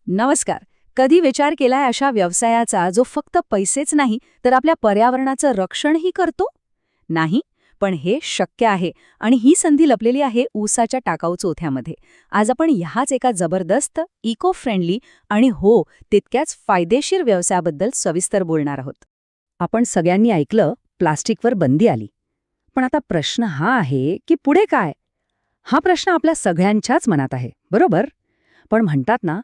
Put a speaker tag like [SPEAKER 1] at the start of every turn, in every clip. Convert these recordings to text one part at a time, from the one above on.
[SPEAKER 1] नमस्कार. कधी विचार केलाय अशा व्यवसायाचा जो फक्त पैसेच नाही तर आपल्या पर्यावरणाचं रक्षणही करतो? नाही, पण हे शक्य आहे आणि ही संधी लपलेली आहे ऊसाच्या टाकाऊ चोथ्यामध्ये. आज आपण ह्याच एका जबरदस्त, इको फ्रेंडली आणि हो तितक्याच फायदेशीर व्यवसायाबद्दल सविस्तर बोलणार आहोत. आपण सगळ्यांनी ऐकलं, प्लास्टिकवर बंदी आली. पण आता प्रश्न हा आहे की पुढे काय? हा प्रश्न आपल्या सगळ्यांच्याच मनात आहे, बरोबर? पण म्हणतात ना,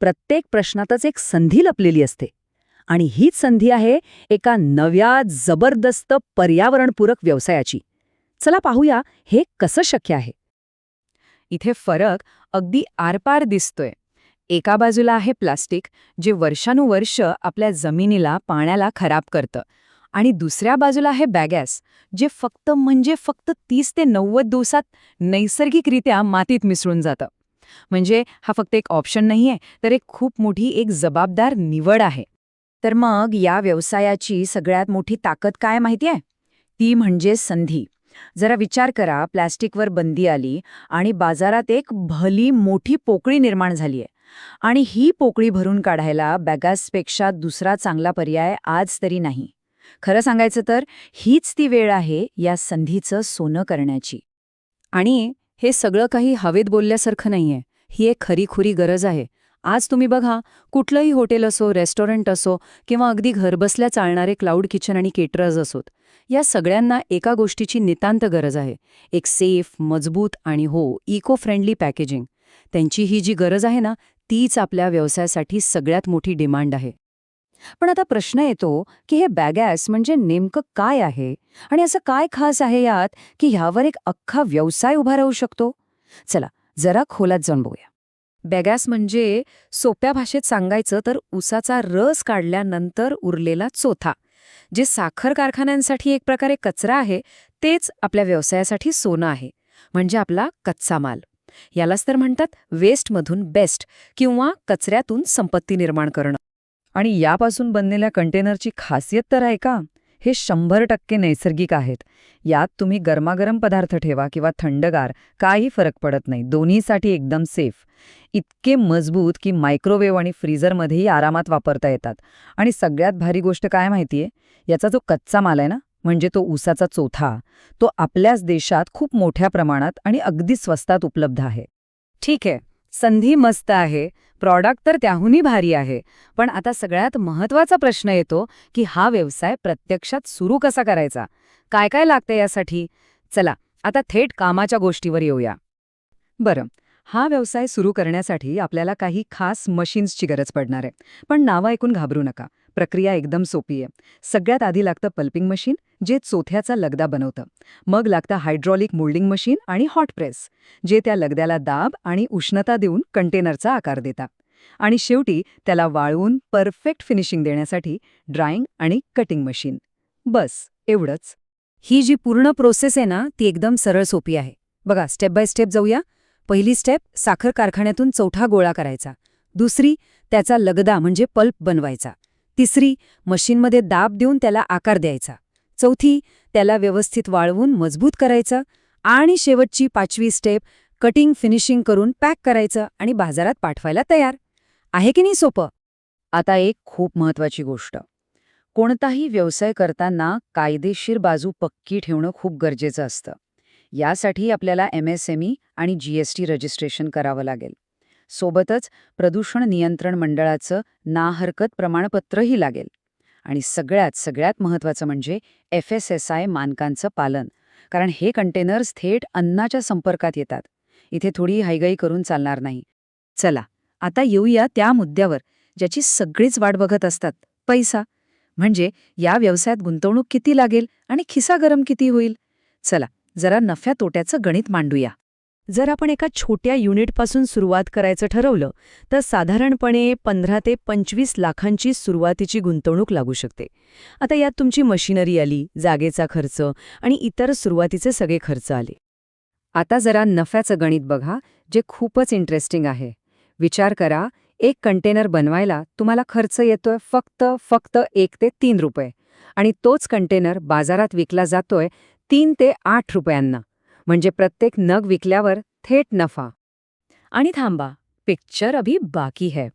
[SPEAKER 1] प्रत्येक प्रश्नातच एक संधी लपलेली असते. आणि हीच संधी आहे एका नव्या जबरदस्त पर्यावरणपूरक व्यवसायाची. चला पाहूया हे कसं शक्य आहे. इथे फरक अगदी आरपार दिसतोय. एका बाजूला आहे प्लास्टिक, जे वर्षानुवर्ष आपल्या जमिनीला, पाण्याला खराब करतं. आणि दुसऱ्या बाजूला आहे बॅगॅस, जे फक्त 30 ते 90 दिवसात नैसर्गिकरित्या मातीत मिसळून जातं. म्हणजे हा फक्त एक ऑप्शन नाहीये, तर एक खूप मोठी एक जबाबदार निवड आहे. तर मग या व्यवसायाची सगळ्यात मोठी ताकद काय माहितीये? ती म्हणजे संधी. जरा विचार करा, प्लॅस्टिकवर बंदी आली आणि बाजारात एक भली मोठी पोकळी निर्माण झालीये. आणि ही पोकळी भरून काढायला बॅगासपेक्षा दुसरा चांगला पर्याय आज तरी नाही. खरं सांगायचं तर हीच ती वेळ आहे या संधीचं सोनं करण्याची. आणि हे सगळं काही हवेत बोलल्यासारखं नाहीये. ही एक खरीखुरी गरज आहे. आज तुम्ही बघा, कुठलंही हॉटेल असो, रेस्टॉरंट असो किंवा अगदी घरबसल्या चालणारे क्लाउड किचन आणि केटरर्स असोत, या सगळ्यांना एका गोष्टीची नितांत गरज आहे. एक सेफ, मजबूत आणि इको फ्रेंडली पॅकेजिंग. त्यांची ही जी गरज आहे ना, तीच आपल्या व्यवसायासाठी सगळ्यात मोठी डिमांड आहे. पण आता प्रश्न येतो की हे बॅगॅस म्हणजे नेमकं काय आहे आणि असं काय खास आहे यात की ह्यावर एक अख्खा व्यवसाय उभा राहू शकतो? चला जरा खोलात जाऊन बघूया. बॅगॅस म्हणजे सोप्या भाषेत सांगायचं तर ऊसाचा रस काढल्यानंतर उरलेला चोथा. जे साखर कारखान्यांसाठी एक प्रकारे कचरा आहे, तेच आपल्या व्यवसायासाठी सोनं आहे. म्हणजे आपला कच्चा माल. यालाच तर म्हणतात वेस्टमधून बेस्ट किंवा कचऱ्यातून संपत्ती निर्माण करणं. आणि यापासून बनलेल्या कंटेनरची खासियत तर आहे का? हे 100% नैसर्गिक आहेत. यात तुम्ही गरमागरम पदार्थ ठेवा किंवा थंडगार, काही फरक पडत नाही. दोन्हीसाठी एकदम सेफ. इतके मजबूत की मायक्रोवेव्ह आणि फ्रीझरमध्येही आरामात वापरता येतात. आणि सगळ्यात भारी गोष्ट काय माहितीये? याचा जो कच्चा माल आहे ना, म्हणजे तो ऊसाचा चोथा, तो आपल्याच देशात खूप मोठ्या प्रमाणात आणि अगदी स्वस्तात उपलब्ध आहे. ठीक आहे, संधी मस्त आहे, प्रॉडक्ट तर त्याहूनही भारी आहे. पण आता सगळ्यात महत्त्वाचा प्रश्न येतो की हा व्यवसाय प्रत्यक्षात सुरू कसा करायचा? काय काय लागतं यासाठी? चला आता थेट कामाच्या गोष्टीवर येऊया. बरं, हा व्यवसाय सुरू करण्यासाठी आपल्याला काही खास मशीन्सची गरज पडणार आहे. पण नावं ऐकून घाबरू नका. प्रक्रिया एकदम सोपी आहे. सगळ्यात आधी लागतं पल्पिंग मशीन, जे चोथ्याचा लगदा बनवतं. मग लागतं हायड्रॉलिक मोल्डिंग मशीन आणि हॉट प्रेस, जे त्या लगद्याला दाब आणि उष्णता देऊन कंटेनरचा आकार देतात. आणि शेवटी त्याला वाळवून परफेक्ट फिनिशिंग देण्यासाठी ड्रायिंग आणि कटिंग मशीन. बस एवढंच. ही जी पूर्ण प्रोसेस आहे ना, ती एकदम सरळ सोपी आहे. बघा, स्टेप बाय स्टेप जाऊया. पहिली स्टेप, साखर कारखान्यातून चौथा गोळा करायचा. दुसरी, त्याचा लगदा म्हणजे पल्प बनवायचा. तिसरी, मशीनमध्ये दाब देऊन त्याला आकार द्यायचा. चौथी, त्याला व्यवस्थित वाळवून मजबूत करायचं. आणि शेवटची 5वी स्टेप, कटिंग फिनिशिंग करून पॅक करायचं आणि बाजारात पाठवायला तयार. आहे की नाही सोपं? आता एक खूप महत्वाची गोष्ट. कोणताही व्यवसाय करताना कायदेशीर बाजू पक्की ठेवणं खूप गरजेचं असतं. यासाठी आपल्याला MSME आणि GST रजिस्ट्रेशन करावं लागेल. सोबतच प्रदूषण नियंत्रण मंडळाचं नाहरकत प्रमाणपत्रही लागेल. आणि सगळ्यात महत्त्वाचं म्हणजे FSSI मानकांचं पालन. कारण हे कंटेनर्स थेट अन्नाच्या संपर्कात येतात. इथे थोडी हायगाई करून चालणार नाही. चला, आता येऊया त्या मुद्द्यावर ज्याची सगळीच वाट बघत असतात, पैसा. म्हणजे या व्यवसायात गुंतवणूक किती लागेल आणि खिसा गरम किती होईल? चला, जरा नफ्या तोट्याचं गणित मांडूया. जर आपण एका छोट्या युनिटपासून सुरुवात करायचं ठरवलं, तर साधारणपणे 15 ते 25 लाखांची सुरुवातीची गुंतवणूक लागू शकते. आता यात तुमची मशिनरी आली, जागेचा खर्च आणि इतर सुरुवातीचे सगळे खर्च आले. आता जरा नफ्याचं गणित बघा, जे खूपच इंटरेस्टिंग आहे. विचार करा, एक कंटेनर बनवायला तुम्हाला खर्च येतोय फक्त 1 ते 3 रुपये. आणि तोच कंटेनर बाजारात विकला जातोय 3 ते 8 रुपयांना. म्हणजे प्रत्येक नग विकल्यावर थेट नफा. आणि थांबा, पिक्चर अभी बाकी है.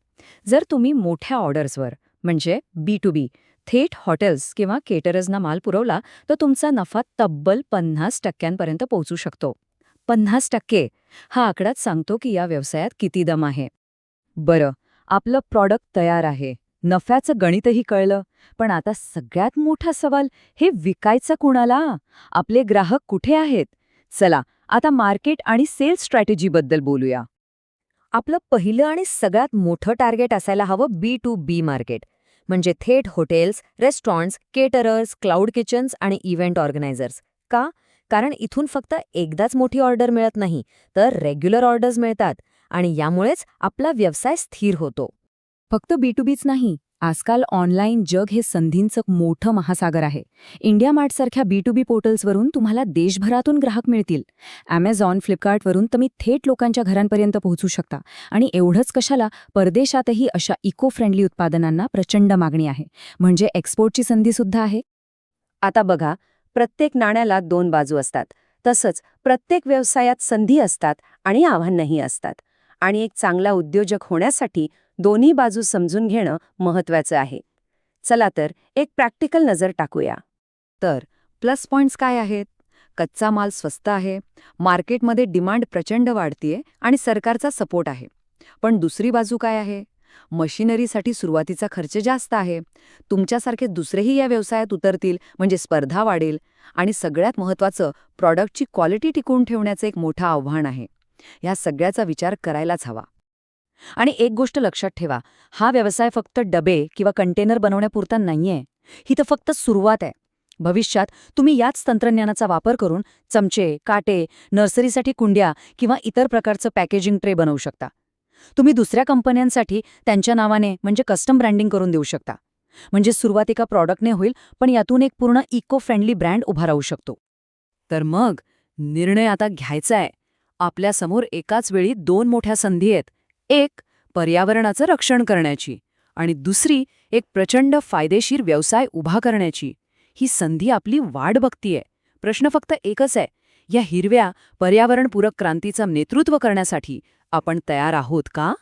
[SPEAKER 1] जर तुम्ही मोठ्या ऑर्डर्सवर म्हणजे B2B थेट हॉटेल्स किंवा केटरर्सना माल पुरवला तर तुमचा नफा तब्बल 50% पोहोचू शकतो. 50% हा आकडाच सांगतो की या व्यवसायात किती दम आहे. बरं, आपलं प्रॉडक्ट तयार आहे, नफ्याचं गणितही कळलं, पण आता सगळ्यात मोठा सवाल, हे विकायचं कुणाला? आपले ग्राहक कुठे आहेत? चला, आता मार्केट आणि सेल्स स्ट्रॅटेजीबद्दल बोलूया. आपलं पहिलं आणि सगळ्यात मोठं टार्गेट असायला हवं B2B मार्केट, म्हणजे थेट hotels, restaurants, caterers, cloud kitchens आणि इव्हेंट ऑर्गनायझर्स. का? कारण इथून फक्त एकदाच मोठी ऑर्डर मिळत नाही, तर रेग्युलर ऑर्डर्स मिळतात आणि यामुळेच आपला व्यवसाय स्थिर होतो. फक्त B2Bच नाही, आजकाल ऑनलाईन जग हे संधींचं मोठं महासागर आहे. इंडिया मार्टसारख्या B2B पोर्टल्सवरून तुम्हाला देशभरातून ग्राहक मिळतील. Amazon, फ्लिपकार्टवरून तुम्ही थेट लोकांच्या घरांपर्यंत पोहोचू शकता. आणि एवढंच कशाला, परदेशातही अशा इको फ्रेंडली उत्पादनांना प्रचंड मागणी आहे. म्हणजे एक्सपोर्टची संधीसुद्धा आहे. आता बघा, प्रत्येक नाण्याला दोन बाजू असतात. तसंच प्रत्येक व्यवसायात संधी असतात आणि आव्हानंही असतात. आणि एक चांगला उद्योजक होण्यासाठी दोन्ही बाजू समजून घेणं महत्त्वाचं आहे. चला तर एक प्रॅक्टिकल नजर टाकूया. तर प्लस पॉइंट्स काय आहेत? कच्चा माल स्वस्त आहे, मार्केटमध्ये डिमांड प्रचंड वाढतीये आणि सरकारचा सपोर्ट आहे. पण दुसरी बाजू काय आहे? मशिनरीसाठी सुरुवातीचा खर्च जास्त आहे. तुमच्यासारखे दुसरेही या व्यवसायात उतरतील म्हणजे स्पर्धा वाढेल. आणि सगळ्यात महत्त्वाचं, प्रॉडक्टची क्वालिटी टिकवून ठेवण्याचं एक मोठं आव्हान आहे. या सगळ्याचा विचार करायलाच हवा. आणि एक गोष्ट लक्षात ठेवा, हा व्यवसाय फक्त डबे किंवा कंटेनर बनवण्यापुरता नाहीये. ही तर फक्त सुरुवात आहे. भविष्यात तुम्ही याच तंत्रज्ञानाचा वापर करून चमचे, काटे, नर्सरीसाठी कुंड्या किंवा इतर प्रकारचं पॅकेजिंग ट्रे बनवू शकता. तुम्ही दुसऱ्या कंपन्यांसाठी त्यांच्या नावाने म्हणजे कस्टम ब्रँडिंग करून देऊ शकता. म्हणजे सुरुवात एका प्रॉडक्टने होईल, पण यातून एक पूर्ण इको फ्रेंडली ब्रँड उभा राहू शकतो. तर मग निर्णय आता घ्यायचा आहे. आपल्यासमोर एकाच वेळी दोन मोठ्या संधी आहेत. एक, पर्यावरणाचं रक्षण करण्याची आणि दुसरी, एक प्रचंड फायदेशीर व्यवसाय उभा करण्याची. ही संधी आपली वाट बघतीये. प्रश्न फक्त एकच आहे, या हिरव्या पर्यावरणपूरक क्रांतीचं नेतृत्व करण्यासाठी आपण तयार आहोत का?